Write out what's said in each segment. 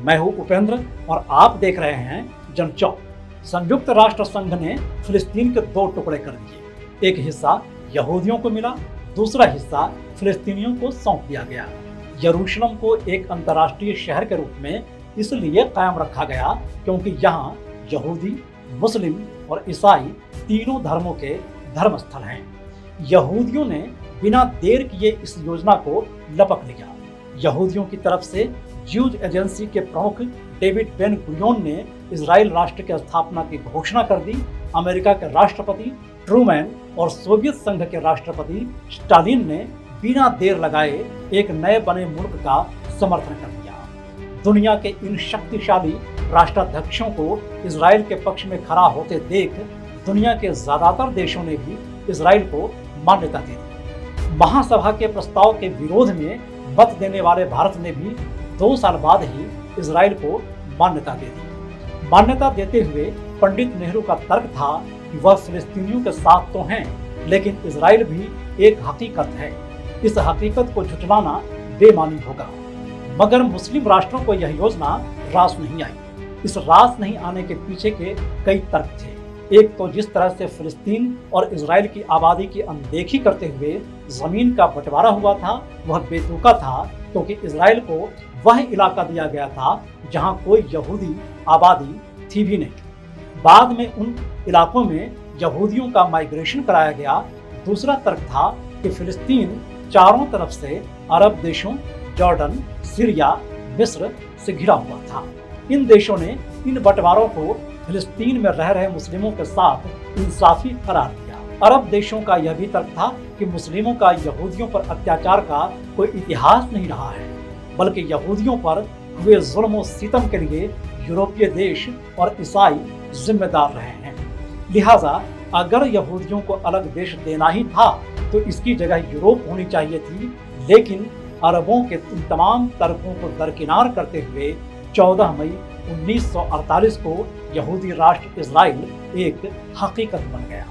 मैं हूं उपेंद्र और आप देख रहे हैं जनचौक। संयुक्त राष्ट्र संघ ने फिलिस्तीन के दो टुकड़े कर दिए। एक हिस्सा यहूदियों को मिला, दूसरा हिस्सा फिलिस्तीनियों को सौंप दिया गया। यरूशलेम को एक अंतर्राष्ट्रीय शहर के रूप में इसलिए कायम रखा गया क्योंकि यहाँ यहूदी, मुस्लिम और ईसाई तीनों धर्मों के धर्म स्थल हैं। यहूदियों ने बिना देर किए इस योजना को लपक लिया। यहूदियों की तरफ से ज्यूज एजेंसी के प्रमुख डेविड बेन गुरियोन ने इजराइल राष्ट्र की स्थापना की घोषणा कर दी। अमेरिका के राष्ट्रपति ट्रूमैन और सोवियत संघ के राष्ट्रपति स्टालिन ने बिना देर लगाए एक नए बने मुल्क का समर्थन कर दिया। दुनिया के इन शक्तिशाली राष्ट्राध्यक्षों को इजराइल के पक्ष में खड़ा होते देख दुनिया के ज्यादातर देशों ने भी इजराइल को मान्यता दे दी। महासभा के प्रस्ताव के विरोध में मत देने वाले भारत ने भी 2 साल बाद ही इजराइल को मान्यता दे दी। मान्यता देते हुए पंडित नेहरू का तर्क था कि वह फिलिस्तीनियों के साथ तो हैं, लेकिन इजराइल भी एक हकीकत है। इस हकीकत को झुठलाना बेमानी होगा। मगर मुस्लिम राष्ट्रों को यह योजना रास नहीं आई। इस रास नहीं आने के पीछे के कई तर्क थे। एक तो जिस तरह से फिलिस्तीन और इजराइल की आबादी की अनदेखी करते हुए जमीन का बंटवारा हुआ था वह बेतुका था, क्योंकि इजराइल को वह इलाका दिया गया था जहां कोई यहूदी आबादी थी भी नहीं। बाद में उन इलाकों में यहूदियों का माइग्रेशन कराया गया। दूसरा तर्क था कि फिलिस्तीन चारों तरफ से अरब देशों जॉर्डन, सीरिया, मिस्र से घिरा हुआ था। इन देशों ने इन बंटवारों को फिलिस्तीन में रह रहे मुस्लिमों के साथ इंसाफी करार दिया। अरब देशों का यह भी तर्क था कि मुस्लिमों का यहूदियों पर अत्याचार का कोई इतिहास नहीं रहा है, बल्कि यहूदियों पर हुए जुल्म और सितम के लिए यूरोपीय देश और ईसाई जिम्मेदार रहे हैं। लिहाजा अगर यहूदियों को अलग देश देना ही था तो इसकी जगह यूरोप होनी चाहिए थी। लेकिन अरबों के उन तमाम तर्कों को दरकिनार करते हुए 14 मई 1948 को यहूदी राष्ट्र इजराइल एक हकीकत बन गया।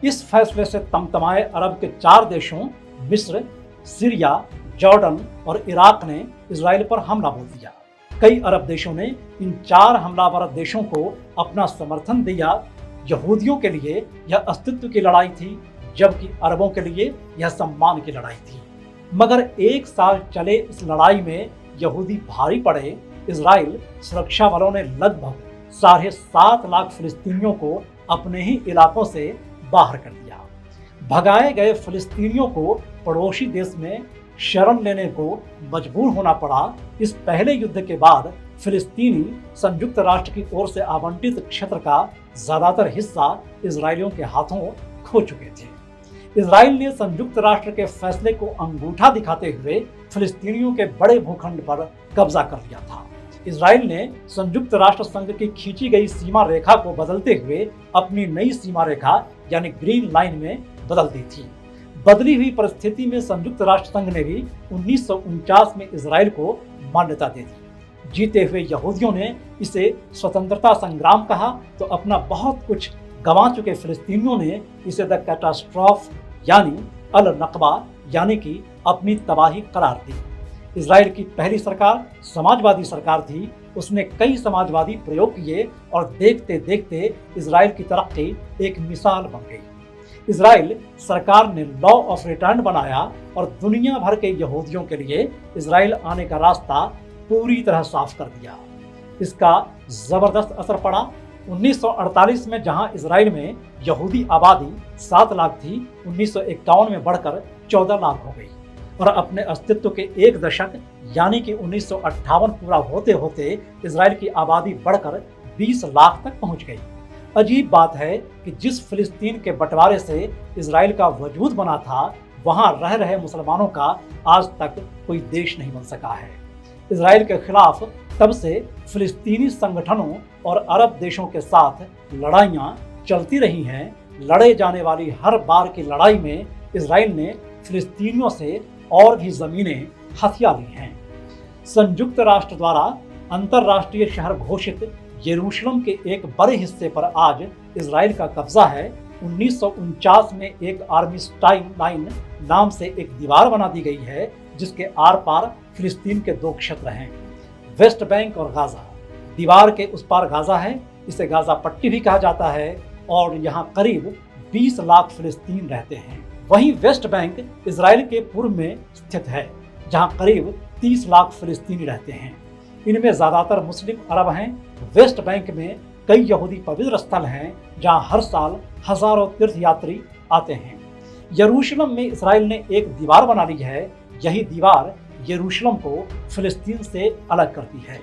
इस फैसले से तमतमाए अरब के 4 देशों मिस्र, सीरिया, जॉर्डन और इराक ने इजराइल पर हमला बोल दिया। कई अरब देशों ने इन 4 हमलावर देशों को अपना समर्थन दिया। यहूदियों के लिए यह अस्तित्व की लड़ाई थी, जबकि अरबों के लिए यह सम्मान की लड़ाई थी। मगर 1 साल चले इस लड़ाई में यहूदी भारी पड़े। इजराइल सुरक्षा बलों ने लगभग 7.5 लाख फिलिस्तीनियों को अपने ही इलाकों से बाहर कर दिया। भगाए गए फिलिस्तीनियों को पड़ोसी देश में शरण लेने को मजबूर होना पड़ा। इस पहले युद्ध के बाद फिलिस्तीनी संयुक्त राष्ट्र की ओर से आवंटित क्षेत्र का ज्यादातर हिस्सा इजरायलियों के हाथों खो चुके थे। इजराइल ने संयुक्त राष्ट्र के फैसले को अंगूठा दिखाते हुए फिलिस्तीनियों के बड़े भूखंड पर कब्जा कर लिया था। इजराइल ने संयुक्त राष्ट्र संघ की खींची गई सीमा रेखा को बदलते हुए अपनी नई सीमा रेखा यानी ग्रीन लाइन में बदल दी थी। बदली हुई परिस्थिति में संयुक्त राष्ट्र संघ ने भी 1949 में इजराइल को मान्यता दे दी। जीते हुए यहूदियों ने इसे स्वतंत्रता संग्राम कहा, तो अपना बहुत कुछ गंवा चुके फिलिस्तीनियों ने इसे द कैटास्ट्रॉफ यानी अल नकबा यानी कि अपनी तबाही करार दी। इजराइल की पहली सरकार समाजवादी सरकार थी। उसने कई समाजवादी प्रयोग किए और देखते देखते इजराइल की तरक्की एक मिसाल बन गई। इजराइल सरकार ने लॉ ऑफ रिटर्न बनाया और दुनिया भर के यहूदियों के लिए इजराइल आने का रास्ता पूरी तरह साफ कर दिया। इसका जबरदस्त असर पड़ा। 1948 में जहां इजराइल में यहूदी आबादी 7 लाख थी, 1951 में बढ़कर 14 लाख हो गई और अपने अस्तित्व के 1 दशक यानी कि 1958 पूरा होते होते इजराइल की आबादी बढ़कर 20 लाख तक पहुंच गई। अजीब बात है कि जिस फिलिस्तीन के बंटवारे से इजराइल का वजूद बना था, वहां रह रहे मुसलमानों का आज तक कोई देश नहीं बन सका है। इजराइल के खिलाफ तब से फिलिस्तीनी संगठनों और अरब देशों के साथ लड़ाइयां चलती रही हैं। लड़े जाने वाली हर बार की लड़ाई में इजराइल ने फिलिस्तीनियों से और भी जमीनें हथिया ली हैं। संयुक्त राष्ट्र द्वारा अंतर्राष्ट्रीय शहर घोषित यरूशलेम के एक बड़े हिस्से पर आज इजराइल का कब्जा है। 1949 में एक आर्मिस्टाइन लाइन नाम से एक दीवार बना दी गई है, जिसके आर पार फिलिस्तीन के दो क्षेत्र हैं, वेस्ट बैंक और गाजा। दीवार के उस पार गाजा है, इसे गाजा पट्टी भी कहा जाता है, और यहाँ करीब 20 लाख फिलिस्तीन रहते हैं। वहीं वेस्ट बैंक इजराइल के पूर्व में स्थित है, जहाँ करीब 30 लाख फिलिस्तीनी रहते हैं। इनमें ज्यादातर मुस्लिम अरब हैं। वेस्ट बैंक में कई यहूदी पवित्र स्थल हैं, जहां हर साल हजारों तीर्थयात्री आते हैं। यरूशलेम में इजराइल ने एक दीवार बना ली है। यही दीवार यरूशलेम को फिलिस्तीन से अलग करती है।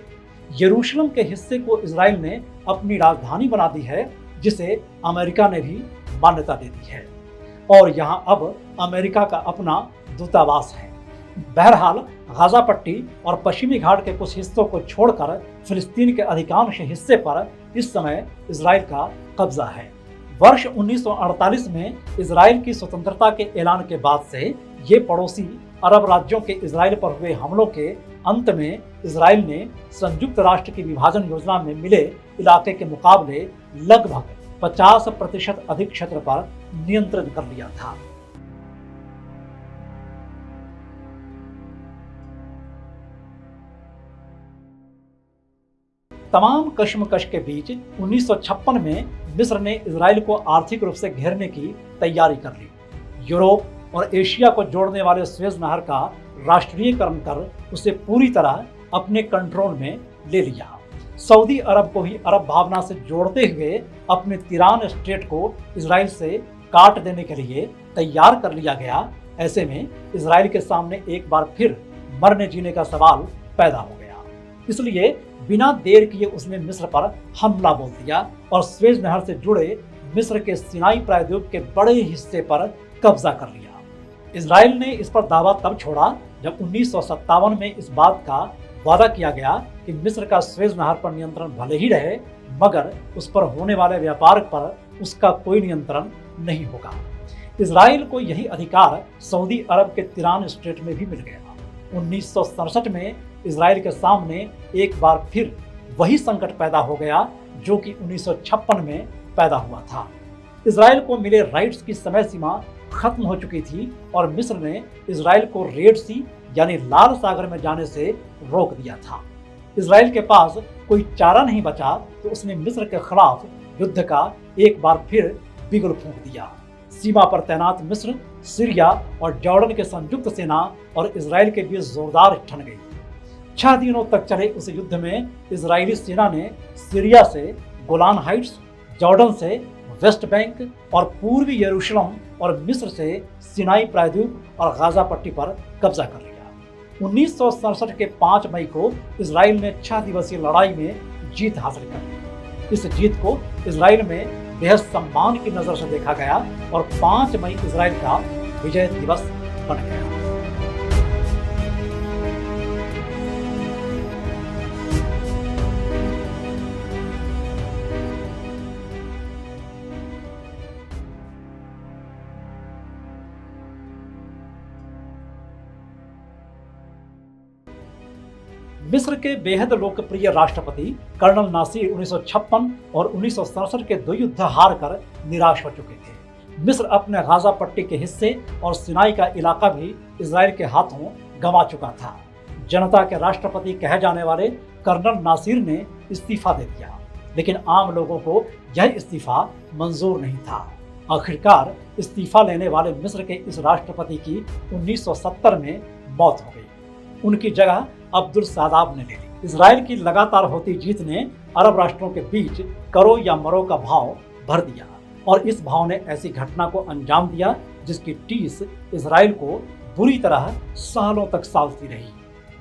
यरूशलेम के हिस्से को इजराइल ने अपनी राजधानी बना दी है, जिसे अमेरिका ने भी मान्यता दे दी है, और यहाँ अब अमेरिका का अपना दूतावास है। बहरहाल गाजा पट्टी और पश्चिमी घाट के कुछ हिस्सों को छोड़कर फिलिस्तीन के अधिकांश हिस्से पर इस समय इजराइल का कब्जा है। वर्ष 1948 में इजराइल की स्वतंत्रता के ऐलान के बाद से ये पड़ोसी अरब राज्यों के इजराइल पर हुए हमलों के अंत में इजराइल ने संयुक्त राष्ट्र की विभाजन योजना में मिले इलाके के मुकाबले लगभग 50% अधिक क्षेत्र पर नियंत्रण कर लिया था। तमाम कश्मकश के बीच 1956 में मिस्र ने इजराइल को आर्थिक रूप से घेरने की तैयारी कर ली। यूरोप और एशिया को जोड़ने वाले सुएज नहर का राष्ट्रीयकरण कर उसे पूरी तरह अपने कंट्रोल में ले लिया। सऊदी अरब को ही अरब भावना से जोड़ते हुए अपने तिरान स्टेट को इजराइल से काट देने के लिए तैयार कर लिया गया। ऐसे में इजराइल के सामने एक बार फिर मरने जीने का सवाल पैदा हो गया। इसलिए बिना देर किए उसने मिस्र पर हमला बोल दिया और सुएज नहर से जुड़े मिस्र के सिनाई प्रायद्वीप के बड़े हिस्से पर कब्जा कर लिया। इजराइल ने इस पर दावा तब छोड़ा जब 1957 में इस बात का वादा किया गया कि मिस्र का सुएज नहर पर नियंत्रण भले ही रहे, मगर उस पर होने वाले व्यापार पर उसका कोई नियंत्रण नहीं होगा। इजराइल को यही अधिकार सऊदी अरब के तिरान स्टेट में भी मिल गया। 1967 में इजराइल के सामने एक बार फिर वही संकट पैदा हो गया जो कि 1956 में पैदा हुआ था। इजराइल को मिले राइट्स की समय सीमा खत्म हो चुकी थी और मिस्र ने इजराइल को रेड सी यानी लाल सागर में जाने से रोक दिया था। इजराइल के पास कोई चारा नहीं बचा तो उसने मिस्र के खिलाफ युद्ध का एक बार फिर बिगुल फूंक दिया। सीमा पर तैनात मिस्र, सीरिया और जॉर्डन के संयुक्त सेना और इजराइल के बीच जोरदार ठन गई। 6 दिनों तक चले उस युद्ध में इजरायली सेना ने सीरिया से गोलान हाइट्स, जॉर्डन से वेस्ट बैंक और पूर्वी यरूशलेम और मिस्र से सिनाई प्रायद्वीप और गाजा पट्टी पर कब्जा कर लिया। 1967 के 5 मई को इजराइल ने 6 दिवसीय लड़ाई में जीत हासिल कर ली। इस जीत को इजराइल में बेहद सम्मान की नजर से देखा गया और 5 मई इजराइल का विजय दिवस बन गया। मिस्र के बेहद लोकप्रिय राष्ट्रपति कर्नल नासिर 1956 और 1967 के 2 युद्ध हार कर निराश हो चुके थे। मिस्र अपने गाजा पट्टी के हिस्से और सिनाई का इलाका भी इजराइल के हाथों गंवा चुका था। जनता के राष्ट्रपति कहे जाने वाले कर्नल नासिर ने इस्तीफा दे दिया, लेकिन आम लोगों को यह इस्तीफा मंजूर नहीं था। आखिरकार इस्तीफा लेने वाले मिस्र के इस राष्ट्रपति की 1970 में मौत हो गई। उनकी जगह अब्दुल सादाब ने ले ली। इजराइल की लगातार होती जीत ने अरब राष्ट्रों के बीच करो या मरो का भाव भर दिया और इस भाव ने ऐसी घटना को अंजाम दिया जिसकी टीस इजराइल को बुरी तरह सालों तक सालती रही।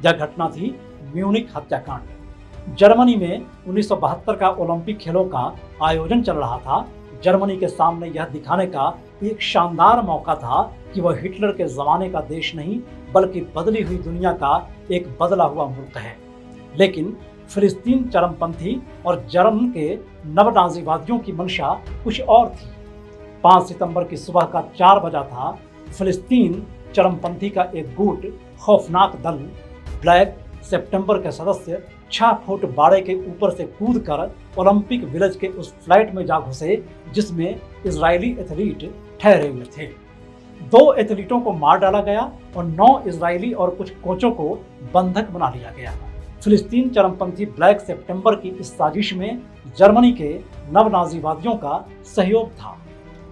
यह घटना थी म्यूनिक हत्याकांड। जर्मनी में 1972 का ओलंपिक खेलों का आयोजन चल रहा था। जर्मनी के सामने यह दिखाने का एक शानदार मौका था कि वह हिटलर के जमाने का देश नहीं बल्कि बदली हुई दुनिया का एक बदला हुआ मुल्क है। लेकिन फिलिस्तीन चरमपंथी और जर्मन के नवनाजीवादियों की मंशा कुछ और थी। 5 सितंबर की सुबह का 4 बजा था। फिलिस्तीन चरमपंथी का एक गुट खौफनाक दल ब्लैक सितंबर के सदस्य 6 फुट बाड़े के ऊपर से कूदकर ओलंपिक विलेज के उस फ्लाइट में जा घुसे जिसमें इजरायली एथलीट ठहरे हुए थे। 2 एथलीटों को मार डाला गया और 9 इजरायली और कुछ कोचों को बंधक बना लिया गया। फिलिस्तीन चरमपंथी ब्लैक सितंबर की इस साजिश में जर्मनी के नवनाजीवादियों का सहयोग था।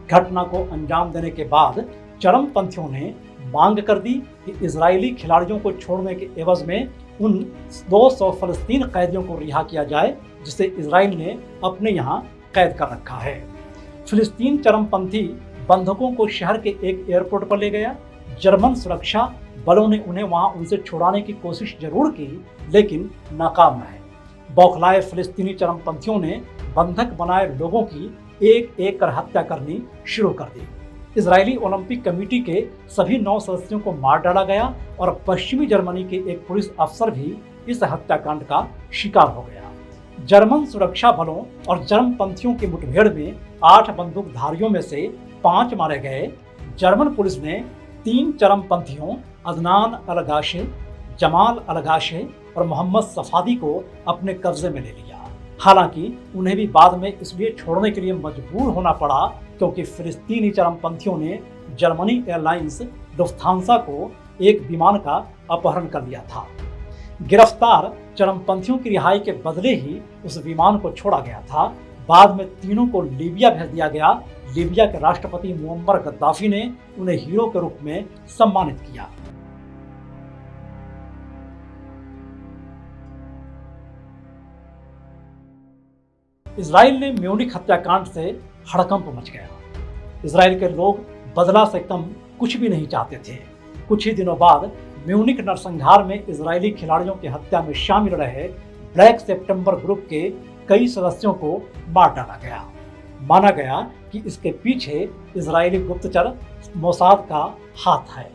घटना को अंजाम देने के बाद चरमपंथियों ने मांग कर दी कि इजरायली खिलाड़ियों को छोड़ने के एवज में उन 200 फलस्तीन कैदियों को रिहा किया जाए जिसे इजराइल ने अपने यहाँ कैद कर रखा है। फिलिस्तीन चरमपंथी बंधकों को शहर के एक एयरपोर्ट पर ले गया। जर्मन सुरक्षा बलों ने उन्हें वहां उनसे छुड़ाने की कोशिश जरूर की लेकिन नाकाम रहे। बौखलाए फिलिस्तीनी चरमपंथियों ने बंधक बनाए लोगों की एक एक कर हत्या करनी शुरू कर दी। इजरायली ओलंपिक कमेटी के सभी 9 सदस्यों को मार डाला गया और पश्चिमी जर्मनी के एक पुलिस अफसर भी इस हत्याकांड का शिकार हो गया। जर्मन सुरक्षा बलों और चरमपंथियों की मुठभेड़ में 8 बंदूकधारियों में से 5 मारे गए। जर्मन पुलिस ने 3 चरमपंथियों अदनान अलगाशे, जमाल अलगाशे और मोहम्मद सफादी को अपने कब्जे में ले लिया। हालांकि उन्हें भी बाद में इसलिए छोड़ने के लिए मजबूर होना पड़ा क्योंकि फिलिस्तीनी चरमपंथियों ने जर्मनी एयरलाइंस लुफ्थांसा को एक विमान का अपहरण कर लिया था। गिरफ्तार चरमपंथियों की रिहाई के बदले ही उस विमान को छोड़ा गया था। बाद में तीनों को लीबिया भेज दिया गया। लीबिया के राष्ट्रपति मुअम्मर गद्दाफी ने उन्हें हीरो के रूप में सम्मानित किया। इजराइल ने म्यूनिख हत्याकांड से हड़कंप मच गया। इजराइल के लोग बदला से कम कुछ भी नहीं चाहते थे। कुछ ही दिनों बाद म्यूनिख नरसंहार में इजरायली खिलाड़ियों की हत्या में शामिल रहे ब्लैक सितंबर ग्रुप के कई सदस्यों को मार डाला गया। माना गया कि इसके पीछे इजरायली गुप्तचर मोसाद का हाथ है,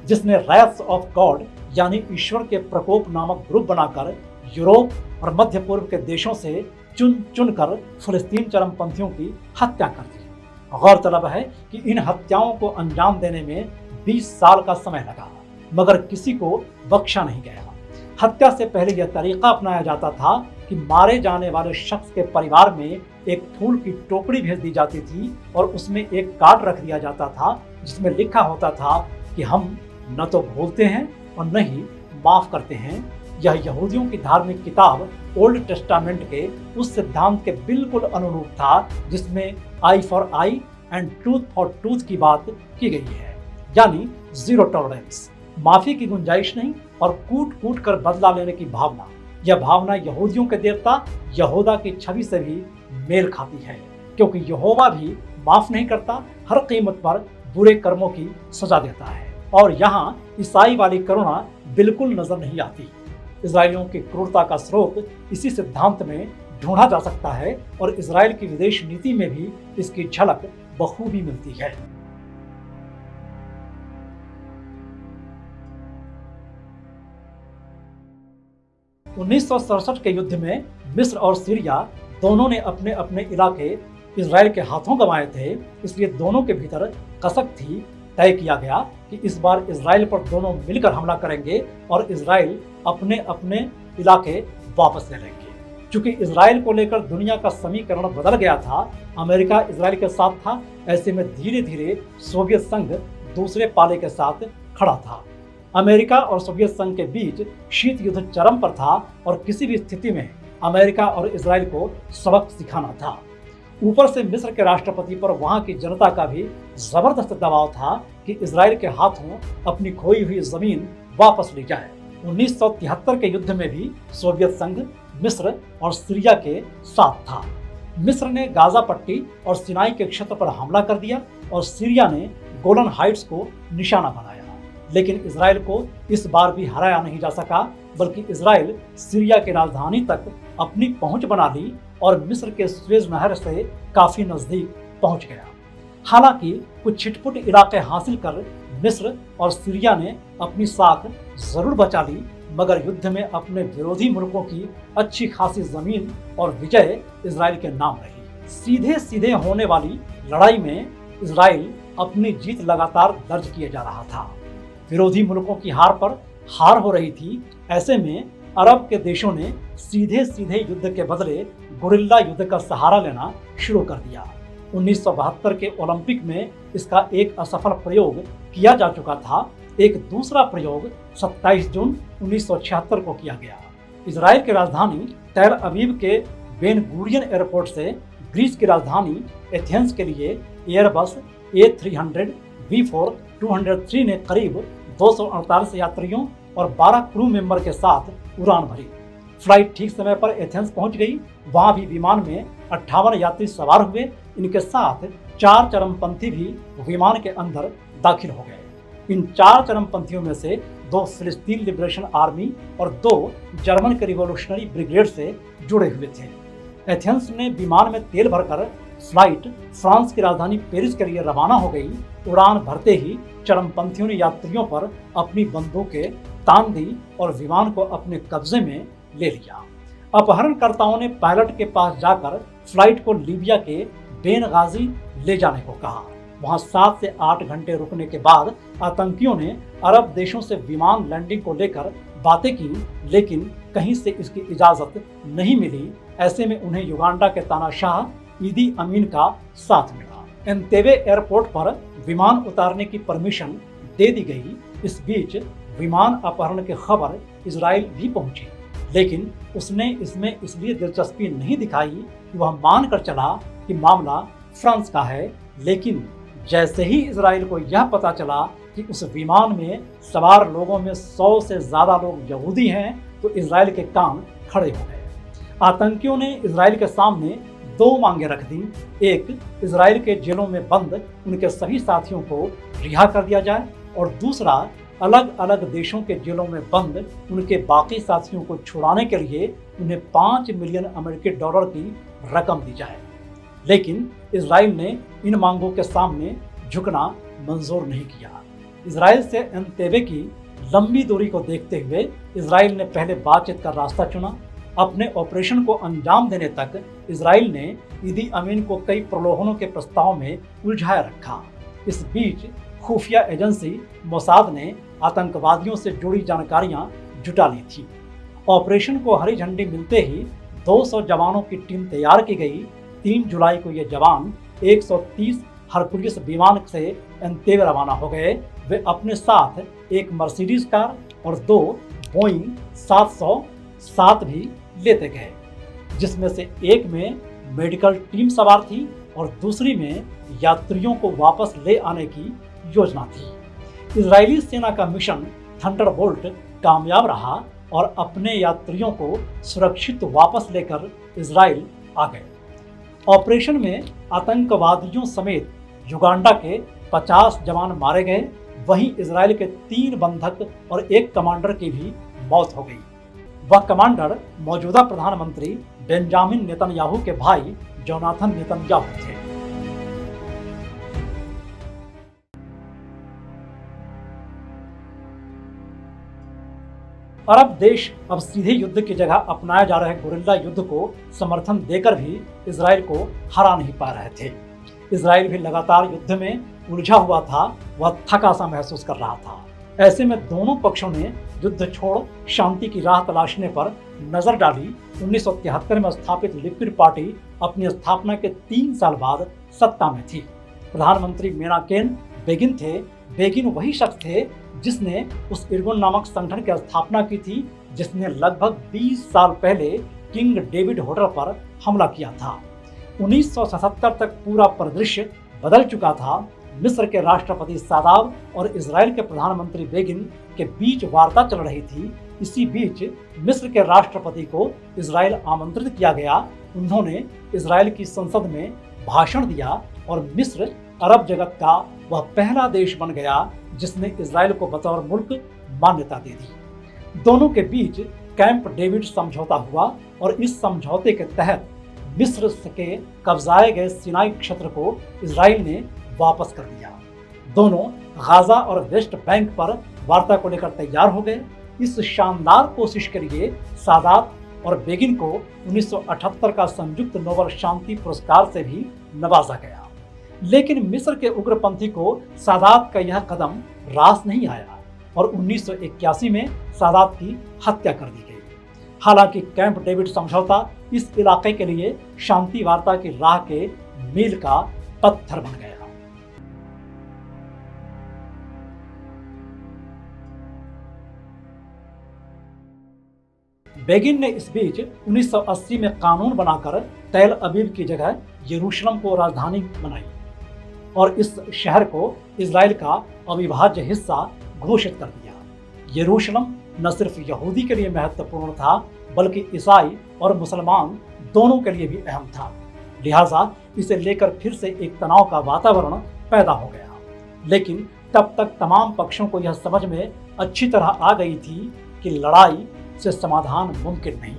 जिसने रैथ्स ऑफ गॉड यानी ईश्वर के प्रकोप नामक ग्रुप बनाकर यूरोप और मध्य पूर्व के देशों से चुन चुनकर फिलिस्तीन चरमपंथियों की हत्या कर दी। गौरतलब है कि इन हत्याओं को अंजाम देने में 20 साल का समय लगा, मगर किसी को बख्शा नहीं गया। हत्या से पहले यह तरीका अपनाया जाता था कि मारे जाने वाले शख्स के परिवार में एक फूल की टोकरी भेज दी जाती थी और उसमें एक कार्ड रख दिया जाता था जिसमें लिखा होता था कि हम न तो भूलते हैं और न ही माफ करते हैं। यह यहूदियों की धार्मिक किताब ओल्ड टेस्टामेंट के उस सिद्धांत के बिल्कुल अनुरूप था जिसमें eye for eye and tooth for tooth की बात की गई है, यानी जीरो टॉलरेंस, माफी की गुंजाइश नहीं और कूट कूट कर बदला लेने की भावना। यह भावना यहूदियों के देवता यहोदा की छवि से भी मेल खाती है, क्योंकि यहोवा भी माफ नहीं करता, हर कीमत पर बुरे कर्मों की सजा देता है। और यहाँ ईसाई वाली करुणा बिल्कुल नजर नहीं आती। इजरायलियों की क्रूरता का स्रोत इसी सिद्धांत में ढूंढा जा सकता है और इजराइल की विदेश नीति में भी इसकी झलक बखूबी मिलती है। उन्नीस के युद्ध में मिस्र और सीरिया दोनों ने अपने अपने इलाके इजराइल के हाथों गंवाए थे, इसलिए दोनों के भीतर कसक थी। तय किया गया कि इस बार इजराइल पर दोनों मिलकर हमला करेंगे और इजराइल अपने अपने इलाके वापस ले लेंगे। चूंकि इजराइल को लेकर दुनिया का समीकरण बदल गया था, अमेरिका इजराइल के साथ था, ऐसे में धीरे धीरे सोवियत संघ दूसरे पाले के साथ खड़ा था। अमेरिका और सोवियत संघ के बीच शीत युद्ध चरम पर था और किसी भी स्थिति में अमेरिका और इजराइल को सबक सिखाना था। ऊपर से मिस्र के राष्ट्रपति पर वहां की जनता का भी जबरदस्त दबाव था कि इजराइल के हाथों अपनी खोई हुई जमीन वापस ली जाए। 1973 के युद्ध में भी सोवियत संघ मिस्र और सीरिया के साथ था। मिस्र ने गाजा पट्टी और सिनाई के क्षेत्र पर हमला कर दिया और सीरिया ने गोलन हाइट्स को निशाना बनाया, लेकिन इजराइल को इस बार भी हराया नहीं जा सका, बल्कि इजराइल सीरिया की राजधानी तक अपनी पहुंच बना ली और मिस्र के सुएज नहर से काफी नजदीक पहुंच गया। हालांकि कुछ छिटपुट इलाके हासिल कर मिस्र और सीरिया ने अपनी साख जरूर बचा ली, मगर युद्ध में अपने विरोधी मुल्कों की अच्छी खासी जमीन और विजय इजराइल के नाम रही। सीधे सीधे होने वाली लड़ाई में इजराइल अपनी जीत लगातार दर्ज किए जा रहा था। विरोधी मुल्कों की हार पर हार हो रही थी ऐसे में अरब के देशों ने सीधे सीधे युद्ध के बदले गुरिल्ला युद्ध का सहारा लेना शुरू कर दिया। 1972 के ओलंपिक में इसका एक असफल प्रयोग किया जा चुका था। एक दूसरा प्रयोग 27 जून 1976 को किया गया। इजराइल की राजधानी तेल अवीव के बेन गुरियन एयरपोर्ट से ग्रीस की राजधानी एथेंस के लिए एयरबस A300 V4-203 ने करीब 248 यात्रियों और 12 क्रू मेंबर के साथ उड़ान भरी। फ्लाइट ठीक समय पर एथेंस पहुंच गई। वहां भी विमान में 58 यात्री सवार हुए। इनके साथ 4 चरमपंथी भी विमान के अंदर दाखिल हो गए। इन 4 चरमपंथियों में से 2 फिलिस्तीन लिबरेशन आर्मी और 2 जर्मन के रिवॉल्यूशनरी ब्रिगेड से जुड़े हुए थे। एथेंस ने विमान में तेल भरकर फ्लाइट फ्रांस की राजधानी पेरिस के लिए रवाना हो गई। उड़ान भरते ही चरमपंथियों ने यात्रियों पर अपनी बंदूकें तान दी और विमान को अपने कब्जे में ले लिया। अपहरणकर्ताओं ने पायलट के पास जाकर फ्लाइट को लीबिया के बेनगाजी ले जाने को कहा। वहां 7 से 8 घंटे रुकने के बाद आतंकियों ने अरब देशों से विमान लैंडिंग को लेकर बातें की, लेकिन कहीं से इसकी इजाजत नहीं मिली। ऐसे में उन्हें युगांडा के तानाशाह ईदी अमीन का साथ मिला। एंतेबे एयरपोर्ट पर विमान उतारने की परमिशन दे दी गई। इस बीच विमान अपहरण की खबर इजराइल भी पहुंची, लेकिन उसने इसमें इसलिए दिलचस्पी नहीं दिखाई कि वह मानकर चला कि मामला फ्रांस का है। लेकिन जैसे ही इजराइल को यह पता चला कि उस विमान में सवार लोगों में 100 से ज्यादा लोग यहूदी हैं, तो इजराइल के कान खड़े हो गए। आतंकियों ने इजराइल के सामने 2 मांगे रख दी। एक, इजराइल के जेलों में बंद उनके सभी साथियों को रिहा कर दिया जाए, और दूसरा, अलग अलग देशों के जेलों में बंद उनके बाकी साथियों को छुड़ाने के लिए उन्हें $5 मिलियन की रकम दी जाए। लेकिन इजराइल ने इन मांगों के सामने झुकना मंजूर नहीं किया। इजराइल से एंतेबे की लंबी दूरी को देखते हुए इजराइल ने पहले बातचीत का रास्ता चुना। अपने ऑपरेशन को अंजाम देने तक इजराइल ने ईदी अमीन को कई प्रलोभनों के प्रस्ताव में उलझाए रखा। इस बीच खुफिया एजेंसी मोसाद ने आतंकवादियों से जुड़ी जानकारियां जुटा ली थी। ऑपरेशन को हरी झंडी मिलते ही 200 जवानों की टीम तैयार की गई। 3 जुलाई को ये जवान 130 हरकुलिस विमान से एंतेबे रवाना हो गए। वे अपने साथ एक मर्सिडीज कार और 2 बोइंग 707 भी लेते गए, जिसमें से एक में मेडिकल टीम सवार थी और दूसरी में यात्रियों को वापस ले आने की योजना थी। इजरायली सेना का मिशन थंडरबोल्ट कामयाब रहा और अपने यात्रियों को सुरक्षित वापस लेकर इजराइल आ गए। ऑपरेशन में आतंकवादियों समेत युगांडा के 50 जवान मारे गए। वहीं इजराइल के 3 बंधक और 1 कमांडर की भी मौत हो गई। वह कमांडर मौजूदा प्रधानमंत्री बेंजामिन नेतन्याहू के भाई जोनाथन नेतन्याहू थे। अरब देश अब सीधे युद्ध की जगह अपनाए जा रहे गुरिल्ला युद्ध को समर्थन देकर भी इजराइल को हरा नहीं पा रहे थे। इजराइल भी लगातार युद्ध में उलझा हुआ था। वह थका सा महसूस कर रहा था। ऐसे में दोनों पक्षों ने युद्ध छोड़ शांति की राह तलाशने पर नजर डाली। 1973 में स्थापित लिक्विड पार्टी अपनी स्थापना के 3 साल बाद सत्ता में थी। प्रधानमंत्री मेनाकेन बेगिन थे। बेगिन वही शख्स थे जिसने उस इर्गुन नामक संगठन की स्थापना की थी, जिसने लगभग 20 साल पहले किंग डेविड होटल पर हमला किया था। 1977 तक पूरा परिदृश्य बदल चुका था। मिस्र के राष्ट्रपति सादात और इजराइल के प्रधानमंत्री बेगिन के बीच वार्ता चल रही थी। इसी बीच मिस्र के राष्ट्रपति को इजराइल आमंत्रित किया गया। उन्होंने इजराइल की संसद में भाषण दिया और मिस्र अरब जगत का वह पहला देश बन गया जिसने इजराइल को बतौर मुल्क मान्यता दे दी। दोनों के बीच कैंप डेविड समझौता हुआ और इस समझौते के तहत मिस्र के कब्जाए गए सिनाई क्षेत्र को इजराइल ने वापस कर दिया। दोनों गाजा और वेस्ट बैंक पर वार्ता को लेकर तैयार हो गए। इस शानदार कोशिश के लिए सादात और बेगिन को 1978 का संयुक्त नोबेल शांति पुरस्कार से भी नवाजा गया। लेकिन मिस्र के उग्रपंथी को सादात का यह कदम रास नहीं आया। और 1981 में सादात की हत्या कर दी गई। हालांकि कैंप डेविड समझौता इस इलाके के लिए शांति वार्ता की राह के मील का पत्थर बन गया। बेगिन ने इस बीच 1980 में कानून बनाकर तेल अवीव की जगह यरूशलेम को राजधानी बनाई और इस शहर को इजराइल का अविभाज्य हिस्सा घोषित कर दिया। यरूशलेम न सिर्फ यहूदी के लिए महत्वपूर्ण था, बल्कि ईसाई और मुसलमान दोनों के लिए भी अहम था। लिहाजा इसे लेकर फिर से एक तनाव का वातावरण पैदा हो गया। लेकिन तब तक तमाम पक्षों को यह समझ में अच्छी तरह आ गई थी कि लड़ाई से समाधान मुमकिन नहीं।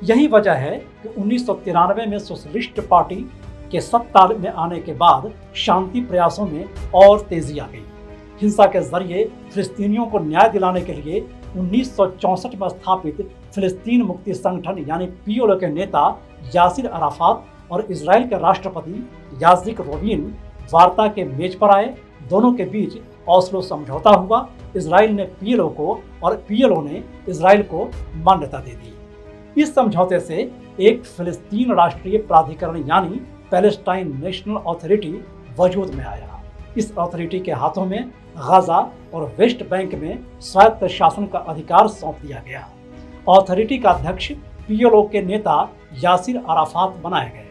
यही वजह है कि 1993 में सोशलिस्ट पार्टी के सत्ता में आने के बाद शांति प्रयासों में और तेजी आ गई। हिंसा के जरिए फिलिस्तीनियों को न्याय दिलाने के लिए 1964 में स्थापित फिलिस्तीन मुक्ति संगठन यानी पीएलओ के नेता यासिर अराफात और इजराइल के राष्ट्रपति याजिक रोबिन वार्ता के मेज पर आए। दोनों के बीच ओस्लो समझौता हुआ। इजराइल ने पीएलओ को और पीएलओ ने इजराइल को मान्यता दे दी। इस समझौते से एक फिलिस्तीन राष्ट्रीय प्राधिकरण यानी पैलेस्टाइन नेशनल अथॉरिटी वजूद में आया। इस अथॉरिटी के हाथों में गाजा और वेस्ट बैंक में स्वायत्त शासन का अधिकार सौंप दिया गया। अथॉरिटी का अध्यक्ष पीएलओ के नेता यासिर अराफात बनाए गए।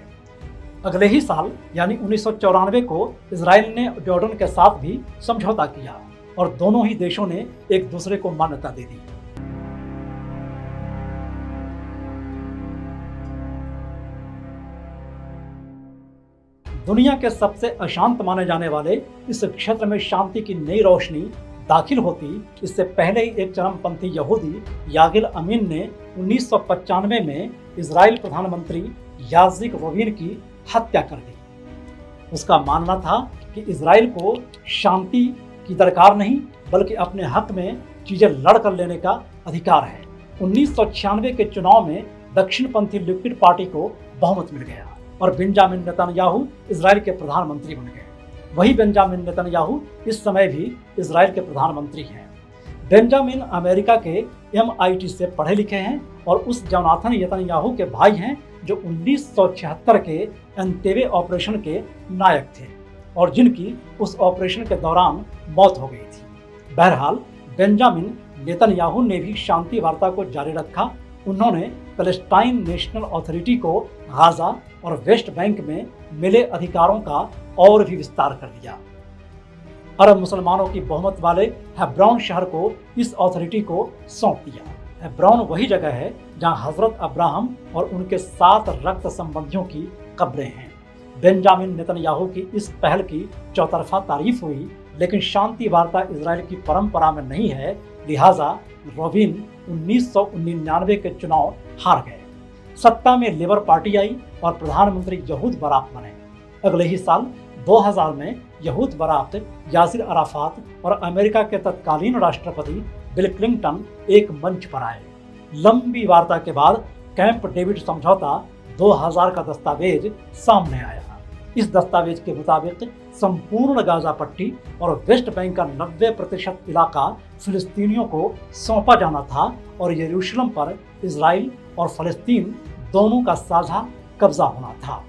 अगले ही साल यानी 1994 को इजराइल ने जॉर्डन के साथ भी समझौता किया और दोनों ही देशों ने एक दूसरे को मान्यता दे दी। दुनिया के सबसे अशांत माने जाने वाले इस क्षेत्र में शांति की नई रोशनी दाखिल होती इससे पहले ही एक चरमपंथी यहूदी यागिल अमीन ने 1995 में इजराइल प्रधानमंत्री याजिक रोबिन की हत्या कर दी। उसका मानना था कि इजराइल को शांति की दरकार नहीं, बल्कि अपने हक में चीजें लड़ कर लेने का अधिकार है। 1996 के चुनाव में दक्षिणपंथी लिक्विड पार्टी को बहुमत मिल गया और बेंजामिन नेतन्याहू इजराइल के प्रधानमंत्री बन गए। वही बेंजामिन नेतन्याहू इस समय भी इजराइल के प्रधानमंत्री हैं। बेंजामिन अमेरिका के MIT से पढ़े लिखे हैं और उस जोनाथन नेतन्याहू के भाई हैं जो 1976 के एंतेबे ऑपरेशन के नायक थे और जिनकी उस ऑपरेशन के दौरान मौत हो गई थी। बहरहाल बेंजामिन नेतन्याहू ने भी शांति वार्ता को जारी रखा। उन्होंने पैलेस्टाइन नेशनल अथॉरिटी को गाजा और वेस्ट बैंक में मिले अधिकारों का और भी विस्तार कर दिया। अरब मुसलमानों की बहुमत वाले हेब्रोन शहर को इस अथॉरिटी को सौंप दिया। हेब्रोन वही जगह है जहां हजरत अब्राहम और उनके 7 रक्त संबंधियों की कब्रें हैं। बेंजामिन नेतन्याहू की इस पहल की चौतरफा तारीफ हुई, लेकिन शांति वार्ता इजराइल की परंपरा में नहीं है। लिहाजा रोबिन 1999 के चुनाव हार गए। सत्ता में लेबर पार्टी आई और प्रधानमंत्री यहूद बराक बने। अगले ही साल 2000 में यहूद बराक, यासिर अराफात और अमेरिका के तत्कालीन राष्ट्रपति बिल क्लिंटन एक मंच पर आए। लंबी वार्ता के बाद कैंप डेविड समझौता 2000 का दस्तावेज सामने आया। इस दस्तावेज के मुताबिक संपूर्ण गाजा पट्टी और वेस्ट बैंक का 90% इलाका फिलिस्तीनियों को सौंपा जाना था और यरूशलेम पर इजराइल और फलस्तीन दोनों का साझा कब्जा होना था।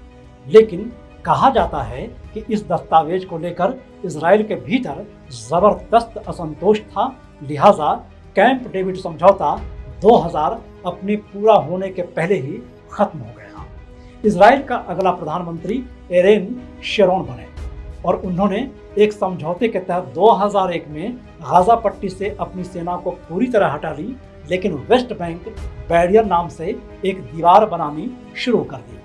लेकिन कहा जाता है कि इस दस्तावेज को लेकर इजराइल के भीतर जबरदस्त असंतोष था। लिहाजा कैंप डेविड समझौता 2000 अपने पूरा होने के पहले ही खत्म हो गया। इजराइल का अगला प्रधानमंत्री एरेन शेरोन बने और उन्होंने एक समझौते के तहत 2001 में गाजा पट्टी से अपनी सेना को पूरी तरह हटा ली, लेकिन वेस्ट बैंक बैरियर नाम से एक दीवार बनानी शुरू कर दी।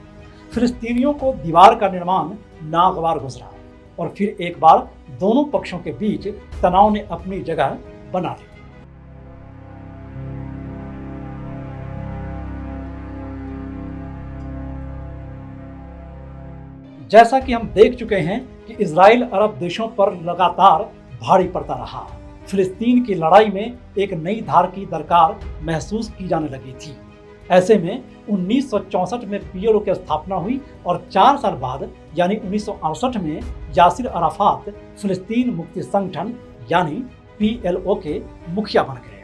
फिलिस्तीनियों को दीवार का निर्माण नागवार गुजरा और फिर एक बार दोनों पक्षों के बीच तनाव ने अपनी जगह बना ली। जैसा कि हम देख चुके हैं कि इजराइल अरब देशों पर लगातार भारी पड़ता रहा। फिलिस्तीन की लड़ाई में एक नई धार की दरकार महसूस की जाने लगी थी। ऐसे में 1964 में पीएलओ की स्थापना हुई और 4 साल बाद यानी 1968 में यासिर अराफात फिलिस्तीन मुक्ति संगठन यानी PLO के मुखिया बन गए।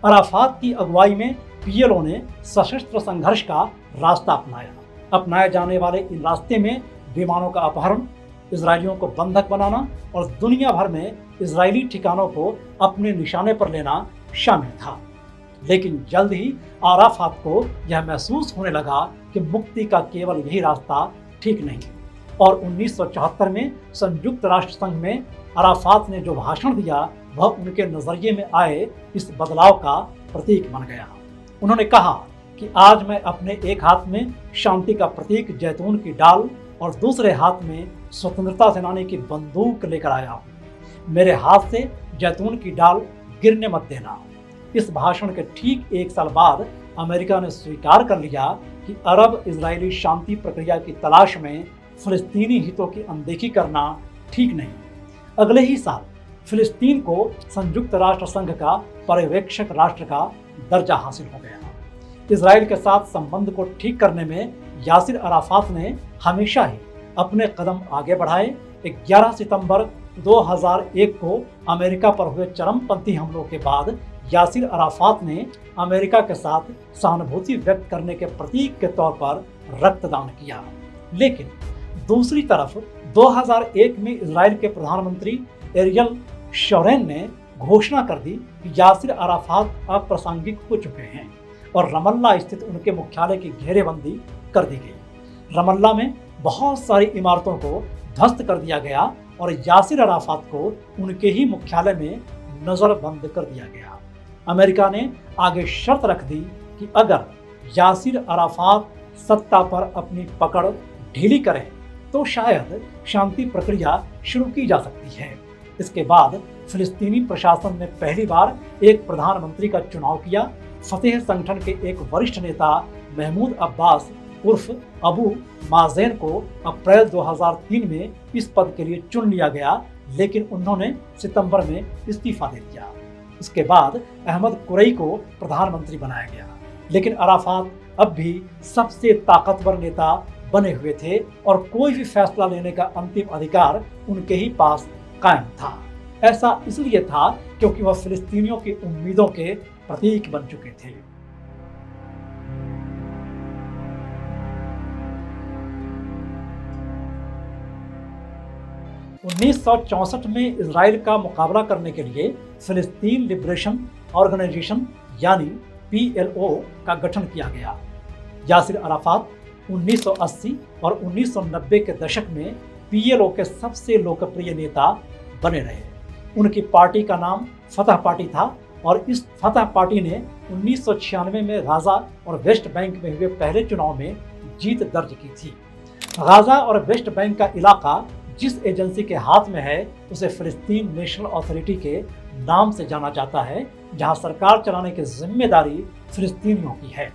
अराफात की अगुवाई में PLO ने सशस्त्र संघर्ष का रास्ता अपनाया। अपनाए जाने वाले इन रास्ते में विमानों का अपहरण, इजरायलियों को बंधक बनाना और दुनिया भर में इजरायली ठिकानों को अपने निशाने पर लेना शामिल था। लेकिन जल्द ही अराफात को यह महसूस होने लगा कि मुक्ति का केवल यही रास्ता ठीक नहीं, और 1974 में संयुक्त राष्ट्र संघ में अराफात ने जो भाषण दिया वह उनके नजरिए में आए इस बदलाव का प्रतीक बन गया। उन्होंने कहा कि आज मैं अपने एक हाथ में शांति का प्रतीक जैतून की डाल और दूसरे हाथ में स्वतंत्रता सेनानी की बंदूक लेकर आया हूँ। मेरे हाथ से जैतून की डाल गिरने मत देना। इस भाषण के ठीक एक साल बाद अमेरिका ने स्वीकार कर लिया कि अरब इजरायली शांति प्रक्रिया की तलाश में फिलिस्तीनी हितों की अनदेखी करना ठीक नहीं। अगले ही साल फिलिस्तीन को संयुक्त राष्ट्र संघ का पर्यवेक्षक राष्ट्र का दर्जा हासिल हो गया। इजराइल के साथ संबंध को ठीक करने में यासिर अराफात ने हमेशा ही अपने कदम आगे बढ़ाए। 11 सितंबर 2001 को अमेरिका पर हुए चरमपंथी हमलों के बाद यासिर अराफात ने अमेरिका के साथ सहानुभूति व्यक्त करने के प्रतीक के तौर पर रक्तदान किया। लेकिन दूसरी तरफ 2001 में इजराइल के प्रधानमंत्री एरियल शोरेन ने घोषणा कर दी कि यासिर अराफात अप्रासंगिक हो चुके हैं और रमल्ला स्थित उनके मुख्यालय की घेरेबंदी कर दी गई। रमल्ला में बहुत सारी इमारतों को ध्वस्त कर दिया गया और यासिर अराफात को उनके ही मुख्यालय में नजरबंद कर दिया गया। अमेरिका ने आगे शर्त रख दी कि अगर यासिर अराफात सत्ता पर अपनी पकड़ ढीली करें तो शायद शांति प्रक्रिया शुरू की जा सकती है। इसके बाद फिलिस्तीनी प्रशासन ने पहली बार एक प्रधानमंत्री का चुनाव किया। फतेह संगठन के एक वरिष्ठ नेता महमूद अब्बास उर्फ अबू माजेन को अप्रैल 2003 में इस पद के लिए चुन लिया गया, लेकिन उन्होंने सितंबर में इस्तीफा दे दिया। इसके बाद अहमद कुरैशी को प्रधानमंत्री बनाया गया, लेकिन अराफात अब भी सबसे ताकतवर नेता बने हुए थे और कोई भी फैसला लेने का अंतिम अधिकार उनके ही पास कायम था। ऐसा इसलिए था क्योंकि वह फिलिस्तीनियों की उम्मीदों के प्रतीक बन चुके थे। उन्नीस में इजराइल का मुकाबला करने के लिए फिलिस्तीन लिबरेशन ऑर्गेनाइजेशन यानी PLO का गठन किया गया। यासिर अराफात 1980 और 1990 के दशक में PLO के सबसे लोकप्रिय नेता बने रहे। उनकी पार्टी का नाम फतह पार्टी था और इस फतह पार्टी ने 1996 में गाजा और वेस्ट बैंक में हुए पहले चुनाव में जीत दर्ज की थी। गाजा और वेस्ट बैंक का इलाका जिस एजेंसी के हाथ में है उसे फिलिस्तीन नेशनल अथॉरिटी के नाम से जाना जाता है, जहां सरकार चलाने की जिम्मेदारी फिलिस्तीनियों की है।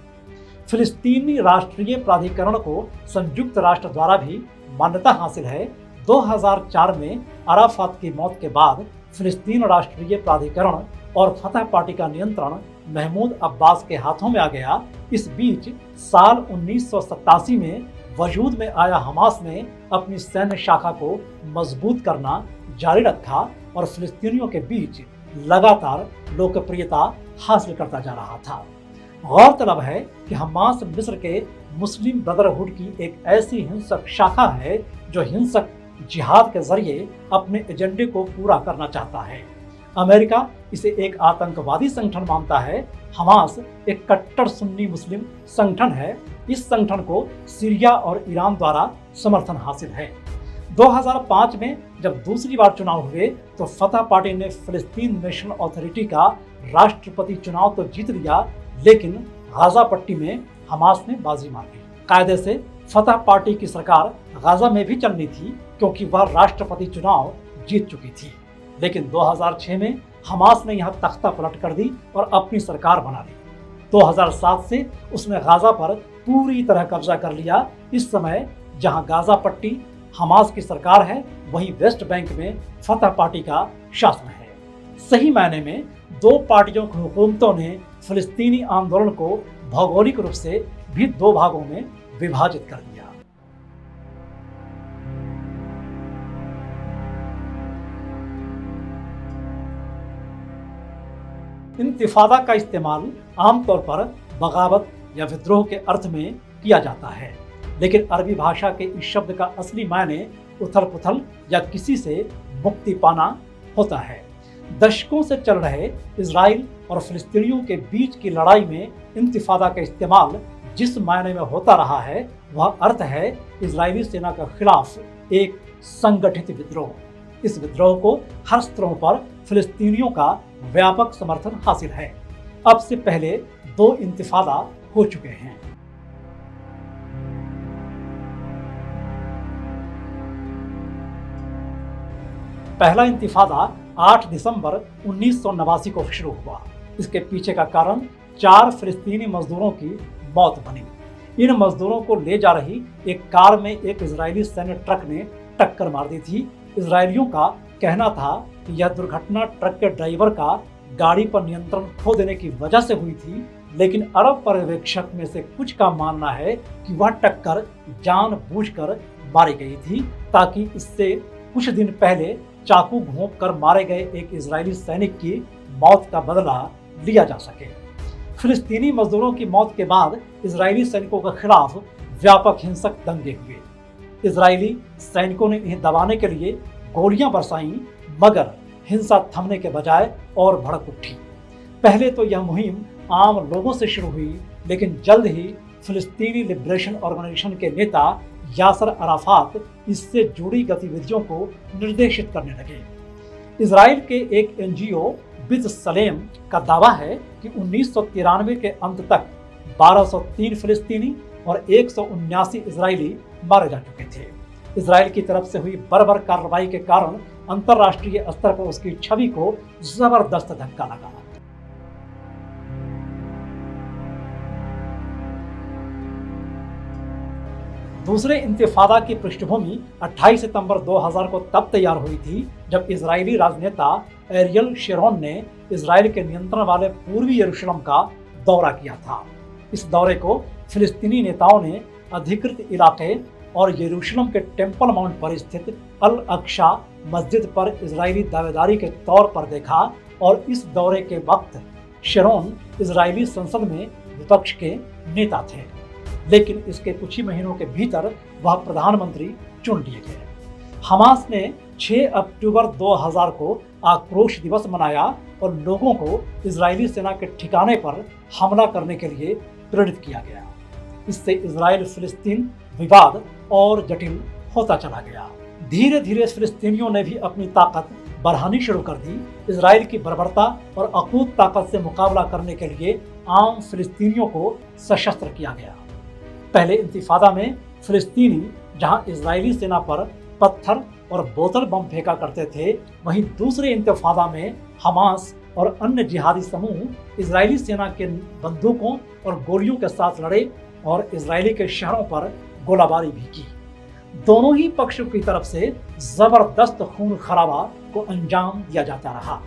फिलिस्तीनी राष्ट्रीय प्राधिकरण को संयुक्त राष्ट्र द्वारा भी मान्यता हासिल है। 2004 में अराफात की मौत के बाद फिलिस्तीन राष्ट्रीय प्राधिकरण और फतह पार्टी का नियंत्रण महमूद अब्बास के हाथों में आ गया। इस बीच साल 1987 में वजूद में आया हमास ने अपनी सैन्य शाखा को मजबूत करना जारी रखा और फिलिस्तीनियों के बीच लगातार लोकप्रियता हासिल करता जा रहा था। गौरतलब है कि हमास मिस्र के मुस्लिम ब्रदरहुड की एक ऐसी हिंसक शाखा है जो हिंसक जिहाद के जरिए अपने एजेंडे को पूरा करना चाहता है। अमेरिका इसे एक आतंकवादी संगठन मानता है। हमास एक कट्टर सुन्नी मुस्लिम संगठन है। इस संगठन को सीरिया और ईरान द्वारा समर्थन हासिल है। 2005 में जब दूसरी बार चुनाव हुए तो फतह पार्टी ने फिलिस्तीन नेशनल अथॉरिटी का राष्ट्रपति चुनाव तो जीत लिया, लेकिन गाजा पट्टी में हमास ने बाजी मार ली। कायदे से फतह पार्टी की सरकार गाजा में भी चलनी थी क्योंकि वह राष्ट्रपति चुनाव जीत चुकी थी, लेकिन 2006 में हमास ने यहां तख्ता पलट कर दी और अपनी सरकार बना ली। 2007 से उसने गाजा पर पूरी तरह कब्जा कर लिया। इस समय जहां गाजा पट्टी हमास की सरकार है, वहीं वेस्ट बैंक में फतह पार्टी का शासन है। सही मायने में दो पार्टियों की हुकूमतों ने फिलिस्तीनी आंदोलन को भौगोलिक रूप से भी दो भागों में विभाजित कर दिया। इंतिफादा का इस्तेमाल आमतौर पर बगावत या विद्रोह के अर्थ में किया जाता है, लेकिन अरबी भाषा के इस शब्द का असली मायने उथल पुथल या किसी से मुक्ति पाना होता है। दशकों से चल रहे इजराइल और फिलिस्तीनियों के बीच की लड़ाई में इंतिफादा का इस्तेमाल जिस मायने में होता रहा है वह अर्थ है इजरायली सेना के खिलाफ एक संगठित विद्रोह। इस विद्रोह को हर स्तरों पर फिलिस्तीनियों का व्यापक समर्थन हासिल है। अब से पहले 2 इंतिफादा हो चुके हैं। पहला इंतिफादा 8 दिसंबर 1989 को शुरू हुआ। इसके पीछे का कारण 4 फिलिस्तीनी मजदूरों की मौत बनी। इन मजदूरों को ले जा रही एक कार में एक इजरायली सैन्य ट्रक ने टक्कर मार दी थी। इजरायलियों का कहना था कि यह दुर्घटना ट्रक के ड्राइवर का गाड़ी पर नियंत्रण खो देने की वजह से हुई थी, लेकिन अरब पर्यवेक्षक में से कुछ का मानना है कि वह टक्कर जानबूझकर मारी गई थी ताकि इससे कुछ दिन पहले चाकू घोंप कर मारे गए एक इजरायली सैनिक की मौत का बदला लिया जा सके। फिलिस्तीनी मजदूरों की मौत के बाद इजरायली सैनिकों के खिलाफ व्यापक हिंसक दंगे हुए। इजरायली सैनिकों ने इन्हें दबाने के लिए गोलियां बरसाईं, मगर हिंसा थमने के बजाय और भड़क उठी। पहले तो यह मुहिम आम लोगों से शुरू हुई, लेकिन जल्द ही फिलिस्तीनी लिबरेशन ऑर्गेनाइजेशन के नेता यासर अराफात इससे जुड़ी गतिविधियों को निर्देशित करने लगे। इजराइल के एक एनजीओ बित्सलेम का दावा है कि 1993 के अंत तक 1203 फिलिस्तीनी और 179 इजरायली मारे जा चुके थे। इजराइल की तरफ से हुई बर्बर कार्रवाई के कारण अंतर्राष्ट्रीय स्तर पर उसकी छवि को जबरदस्त धक्का लगा। दूसरे इंतिफादा की पृष्ठभूमि 28 सितंबर 2000 को तब तैयार हुई थी जब इजरायली राजनेता एरियल शेरोन ने इजराइल के नियंत्रण वाले पूर्वी यरूशलेम का दौरा किया था। इस दौरे को फिलिस्तीनी नेताओं ने अधिकृत इलाके और यरूशलेम के टेम्पल माउंट पर स्थित अल अक्सा मस्जिद पर इजरायली दावेदारी के तौर पर देखा, और इस दौरे के वक्त शेरोन इजरायली संसद में विपक्ष के नेता थे, लेकिन इसके कुछ ही महीनों के भीतर वह प्रधानमंत्री चुन लिए गए। हमास ने 6 अक्टूबर 2000 को आक्रोश दिवस मनाया और लोगों को इजरायली सेना के ठिकाने पर हमला करने के लिए प्रेरित किया गया। इससे इजराइल फिलिस्तीन विवाद और जटिल होता चला गया। धीरे धीरे फिलिस्तीनियों ने भी अपनी ताकत बढ़ानी शुरू कर दी। इजराइल की बर्बरता और अकूत ताकत से मुकाबला करने के लिए आम फिलिस्तीनियों को सशस्त्र किया गया। पहले इंतिफादा में फिलिस्तीनी जहां इजरायली सेना पर पत्थर और बोतल बम फेंका करते थे, वहीं दूसरे इंतिफादा में हमास और अन्य जिहादी समूह इजरायली सेना के बंदूकों और गोलियों के साथ लड़े और इजरायली के शहरों पर गोलाबारी भी की। दोनों ही पक्षों की तरफ से जबरदस्त खून खराबा को अंजाम दिया जाता रहा।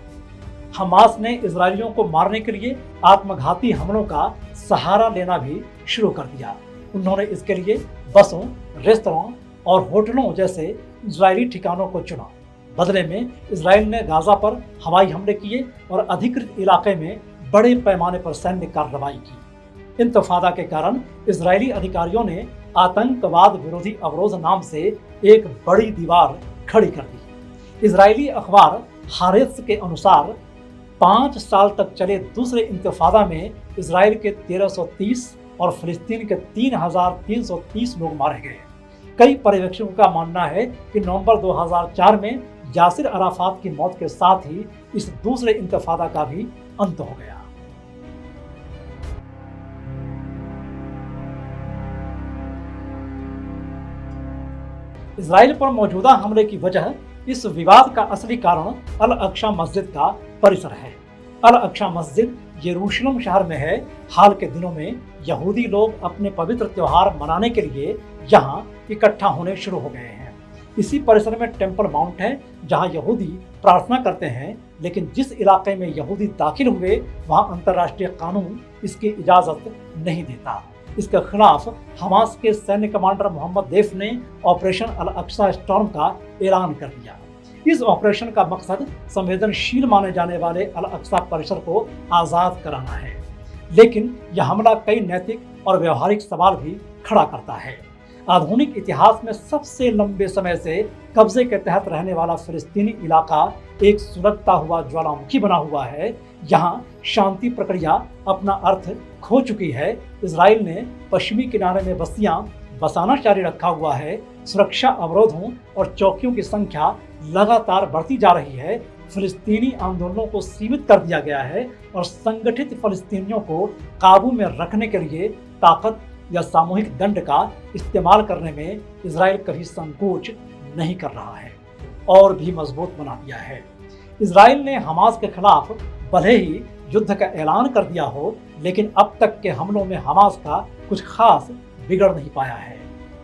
हमास ने इजरायलियों को मारने के लिए आत्मघाती हमलों का सहारा लेना भी शुरू कर दिया। उन्होंने इसके लिए बसों, रेस्तरां और होटलों जैसे इजरायली ठिकानों को चुना। बदले में इजराइल ने गाजा पर हवाई हमले किए और अधिकृत इलाके में बड़े पैमाने पर सैन्य कार्रवाई की। इंतफादा के कारण इजरायली अधिकारियों ने आतंकवाद विरोधी अवरोध नाम से एक बड़ी दीवार खड़ी कर दी। इजरायली अखबार हारेत्स के अनुसार 5 साल तक चले दूसरे इंतफादा में इजराइल के 1330 और फिलिस्तीन के 3330 लोग मारे गए। कई पर्यवेक्षकों का मानना है कि नवंबर 2004 में यासिर अराफात की मौत के साथ ही इस दूसरे इंतफादा का भी अंत हो गया। इजराइल पर मौजूदा हमले की वजह इस विवाद का असली कारण अल अक्सा मस्जिद का परिसर है। अल अक्सा मस्जिद यरूशलेम शहर में है। हाल के दिनों में यहूदी लोग अपने पवित्र त्योहार मनाने के लिए यहाँ इकट्ठा होने शुरू हो गए हैं। इसी परिसर में टेम्पल माउंट है जहाँ यहूदी प्रार्थना करते हैं, लेकिन जिस इलाके में यहूदी दाखिल हुए वहाँ अंतर्राष्ट्रीय कानून इसकी इजाज़त नहीं देता। इसके खिलाफ हमास के सैन्य कमांडर मोहम्मद देफ ने ऑपरेशन अल अक्सा स्टॉर्म का ऐलान कर दिया। इस ऑपरेशन का मकसद संवेदनशील माने जाने वाले अल अक्सा परिसर को आजाद कराना है, लेकिन यह हमला कई नैतिक और व्यवहारिक सवाल भी खड़ा करता है। आधुनिक इतिहास में सबसे लंबे समय से कब्जे के तहत रहने वाला फिलिस्तीनी इलाका एक सुलगता हुआ ज्वालामुखी बना हुआ है। यहाँ शांति प्रक्रिया अपना अर्थ खो चुकी है। इजराइल ने पश्चिमी किनारे में बस्तियां बसाना जारी रखा हुआ है। सुरक्षा अवरोधों और चौकियों की संख्या लगातार बढ़ती जा रही है। फिलिस्तीनी आंदोलनों को सीमित कर दिया गया है और संगठित फिलिस्तीनियों को काबू में रखने के लिए ताकत या सामूहिक दंड का इस्तेमाल करने में इजराइल कभी संकोच नहीं कर रहा है और भी मजबूत बना दिया है। इजराइल ने हमास के खिलाफ भले ही युद्ध का ऐलान कर दिया हो, लेकिन अब तक के हमलों में हमास का कुछ खास बिगड़ नहीं पाया है।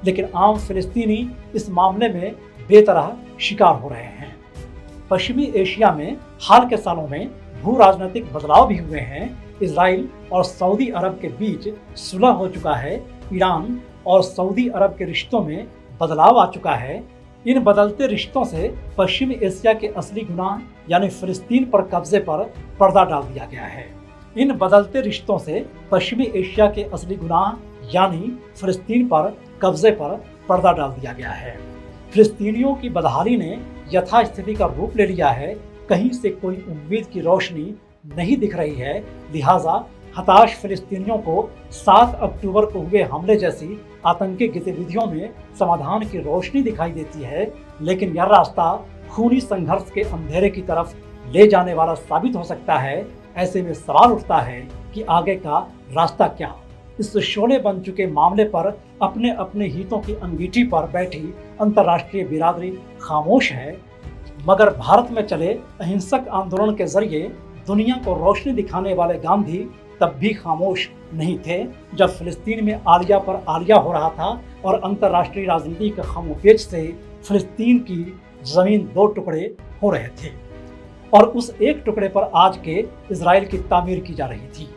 लेकिन आम फिलिस्तीनी इस मामले में बेतरह शिकार हो रहे हैं। पश्चिमी एशिया में हाल के सालों में भू राजनीतिक बदलाव भी हुए हैं। इजराइल और सऊदी अरब के बीच सुलह हो चुका है। ईरान और सऊदी अरब के रिश्तों में बदलाव आ चुका है। इन बदलते रिश्तों से पश्चिमी एशिया के असली गुनाह यानी फिलिस्तीन पर कब्जे पर पर्दा डाल दिया गया है। इन बदलते रिश्तों से पश्चिमी एशिया के असली गुनाह यानी फिलिस्तीन पर कब्जे पर पर्दा डाल दिया गया है। फिलिस्तीनियों की बदहाली ने यथास्थिति का रूप ले लिया है। कहीं से कोई उम्मीद की रोशनी नहीं दिख रही है। लिहाजा हताश फिलिस्तीनियों को 7 अक्टूबर को हुए हमले जैसी आतंकी गतिविधियों में समाधान की रोशनी दिखाई देती है, लेकिन यह रास्ता खूनी संघर्ष के अंधेरे की तरफ ले जाने वाला साबित हो सकता है। ऐसे में सवाल उठता है कि आगे का रास्ता क्या। इस शोले बन चुके मामले पर अपने अपने हितों की अंगीठी पर बैठी अंतर्राष्ट्रीय बिरादरी खामोश है, मगर भारत में चले अहिंसक आंदोलन के जरिए दुनिया को रोशनी दिखाने वाले गांधी तब भी खामोश नहीं थे, जब फिलिस्तीन में आलिया पर आलिया हो रहा था और अंतर्राष्ट्रीय राजनीति के खामोपेच से फिलिस्तीन की जमीन 2 टुकड़े हो रहे थे और उस एक टुकड़े पर आज के इजराइल की तामीर की जा रही थी।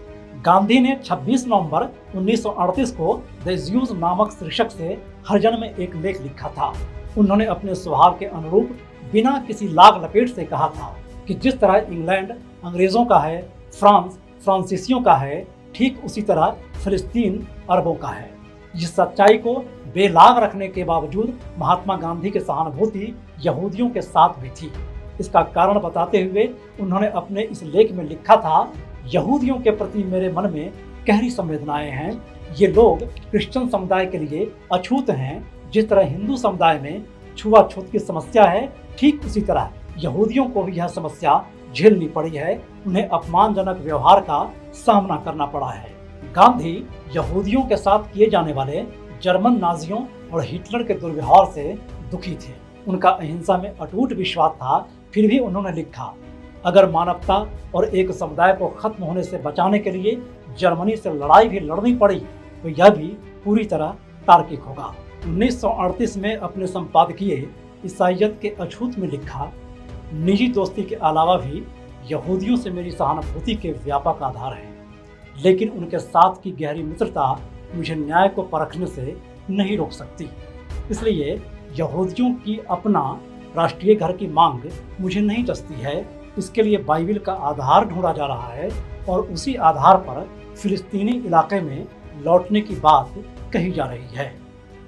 गांधी ने 26 नवंबर 1938 को द ज्यूज नामक शीर्षक से हरिजन में एक लेख लिखा था। उन्होंने अपने स्वभाव के अनुरूप बिना किसी लाग लपेट से कहा था कि जिस तरह इंग्लैंड अंग्रेजों का है, फ्रांस फ्रांसीसियों का है, ठीक उसी तरह फिलिस्तीन अरबों का है। इस सच्चाई को बेलाग रखने के बावजूद महात्मा गांधी की सहानुभूति यहूदियों के साथ भी थी। इसका कारण बताते हुए उन्होंने अपने इस लेख में लिखा था, यहूदियों के प्रति मेरे मन में गहरी संवेदनाएं हैं। ये लोग क्रिश्चियन समुदाय के लिए अछूत हैं। जिस तरह हिंदू समुदाय में छुआछूत की समस्या है, ठीक उसी तरह यहूदियों को भी यह समस्या झेलनी पड़ी है। उन्हें अपमानजनक व्यवहार का सामना करना पड़ा है। गांधी यहूदियों के साथ किए जाने वाले जर्मन नाजियों और हिटलर के दुर्व्यवहार से दुखी थे। उनका अहिंसा में अटूट विश्वास था। फिर भी उन्होंने लिखा, अगर मानवता और एक समुदाय को खत्म होने से बचाने के लिए जर्मनी से लड़ाई भी लड़नी पड़ी तो यह भी पूरी तरह तार्किक होगा। 1938 में अपने संपादकीय ईसाइयत के अछूत में लिखा, निजी दोस्ती के अलावा भी यहूदियों से मेरी सहानुभूति के व्यापक आधार हैं, लेकिन उनके साथ की गहरी मित्रता मुझे न्याय को परखने से नहीं रोक सकती। इसलिए यहूदियों की अपना राष्ट्रीय घर की मांग मुझे नहीं जचती है। इसके लिए बाइबिल का आधार ढूंढा जा रहा है और उसी आधार पर फिलिस्तीनी इलाके में लौटने की बात कही जा रही है।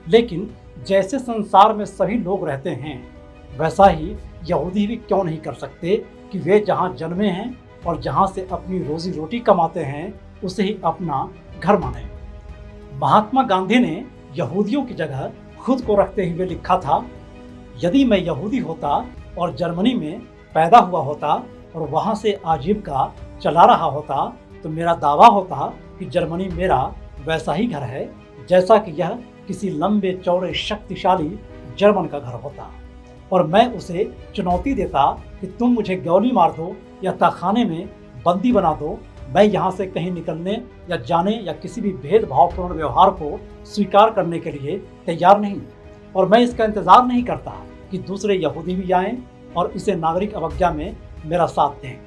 लेकिन जैसे संसार में सभी लोग रहते हैं, वैसा ही यहूदी भी क्यों नहीं कर सकते कि वे जहाँ जन्मे हैं और जहाँ से अपनी रोजी रोटी कमाते हैं उसे ही अपना घर माने। महात्मा गांधी ने यहूदियों की जगह खुद को रखते हुए लिखा था, यदि मैं यहूदी होता और जर्मनी में पैदा हुआ होता और वहाँ से आजीविका चला रहा होता तो मेरा दावा होता कि जर्मनी मेरा वैसा ही घर है जैसा कि यह किसी लंबे चौड़े शक्तिशाली जर्मन का घर होता, और मैं उसे चुनौती देता कि तुम मुझे गोली मार दो या तहखाने में बंदी बना दो, मैं यहाँ से कहीं निकलने या जाने या किसी भी भेदभावपूर्ण व्यवहार को स्वीकार करने के लिए तैयार नहीं। और मैं इसका इंतज़ार नहीं करता कि दूसरे यहूदी भी आएँ और इसे नागरिक अवज्ञा में मेरा साथ दें,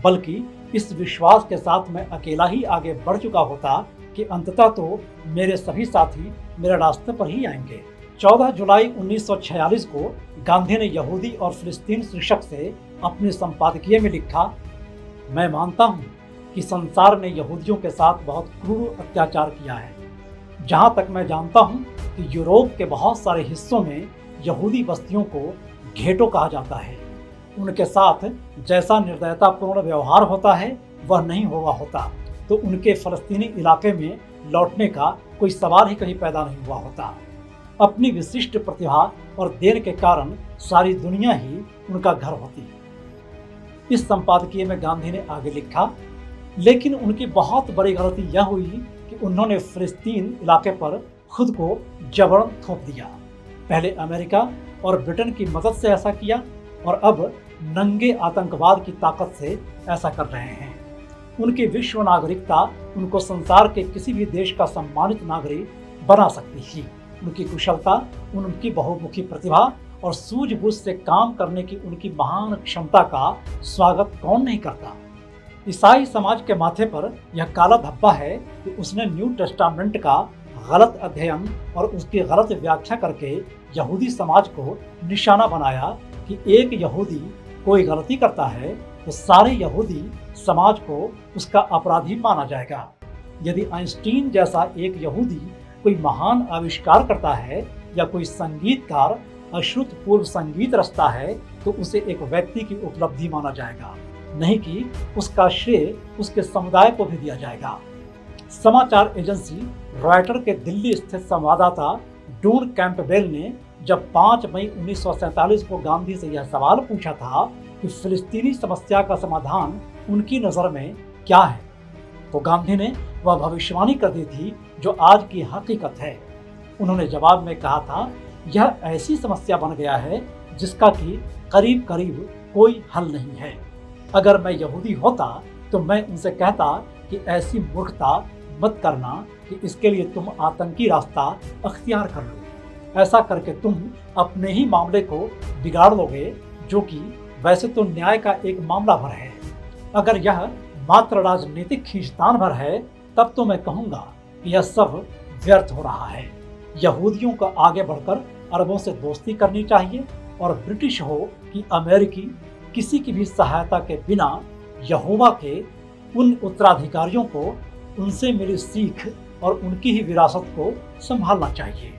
बल्कि इस विश्वास के साथ मैं अकेला ही आगे बढ़ चुका होता कि अंततः तो मेरे सभी साथी मेरे रास्ते पर ही आएंगे। 14 जुलाई 1946 को गांधी ने यहूदी और फिलिस्तीन शीर्षक से अपने संपादकीय में लिखा, मैं मानता हूं कि संसार ने यहूदियों के साथ बहुत क्रूर अत्याचार किया है। जहां तक मैं जानता हूं कि यूरोप के बहुत सारे हिस्सों में यहूदी बस्तियों को घेटो कहा जाता है। उनके साथ जैसा निर्दयतापूर्ण व्यवहार होता है वह नहीं हुआ होता तो उनके फलस्तीनी इलाके में लौटने का कोई सवाल ही कहीं पैदा नहीं हुआ होता। अपनी विशिष्ट प्रतिभा और देन के कारण सारी दुनिया ही उनका घर होती। इस संपादकीय में गांधी ने आगे लिखा, लेकिन उनकी बहुत बड़ी गलती यह हुई कि उन्होंने फिलिस्तीन इलाके पर खुद को जबरन थोप दिया। पहले अमेरिका और ब्रिटेन की मदद से ऐसा किया और अब नंगे आतंकवाद की ताकत से ऐसा कर रहे हैं। उनकी विश्व नागरिकता उनको संसार के किसी भी देश का सम्मानित नागरिक बना सकती थी। उनकी कुशलता, उनकी बहुमुखी प्रतिभा और सूझबूझ से काम करने की उनकी महान क्षमता का स्वागत कौन नहीं करता। ईसाई समाज के माथे पर यह काला धब्बा है कि उसने न्यू टेस्टामेंट का गलत अध्ययन और उसकी गलत व्याख्या करके यहूदी समाज को निशाना बनाया कि एक यहूदी कोई गलती करता है तो सारे यहूदी समाज को उसका अपराधी माना जाएगा। यदि आइंस्टीन जैसा एक यहूदी कोई महान आविष्कार करता है या कोई संगीतकार अश्रुतपूर्व संगीत रचता है तो उसे एक व्यक्ति की उपलब्धि माना जाएगा, नहीं कि उसका श्रेय उसके समुदाय को भी दिया जाएगा। समाचार एजेंसी रॉयटर के दिल्ली स्थित संवाददाता डून कैंपबेल ने जब 5 मई 1947 को गांधी से यह सवाल पूछा था कि फिलिस्तीनी समस्या का समाधान उनकी नज़र में क्या है, तो गांधी ने वह भविष्यवाणी कर दी थी जो आज की हकीकत है। उन्होंने जवाब में कहा था, यह ऐसी समस्या बन गया है जिसका कि करीब करीब कोई हल नहीं है। अगर मैं यहूदी होता तो मैं उनसे कहता कि ऐसी मूर्खता मत करना कि इसके लिए तुम आतंकी रास्ता अख्तियार कर लो। ऐसा करके तुम अपने ही मामले को बिगाड़ लोगे, जो कि वैसे तो न्याय का एक मामला भर है। अगर यह मात्र राजनीतिक खींचतान भर है तब तो मैं कहूँगा कि यह सब व्यर्थ हो रहा है। यहूदियों को आगे बढ़कर अरबों से दोस्ती करनी चाहिए और ब्रिटिश हो कि अमेरिकी किसी की भी सहायता के बिना यहोवा के उन उत्तराधिकारियों को उनसे मिली सीख और उनकी ही विरासत को संभालना चाहिए।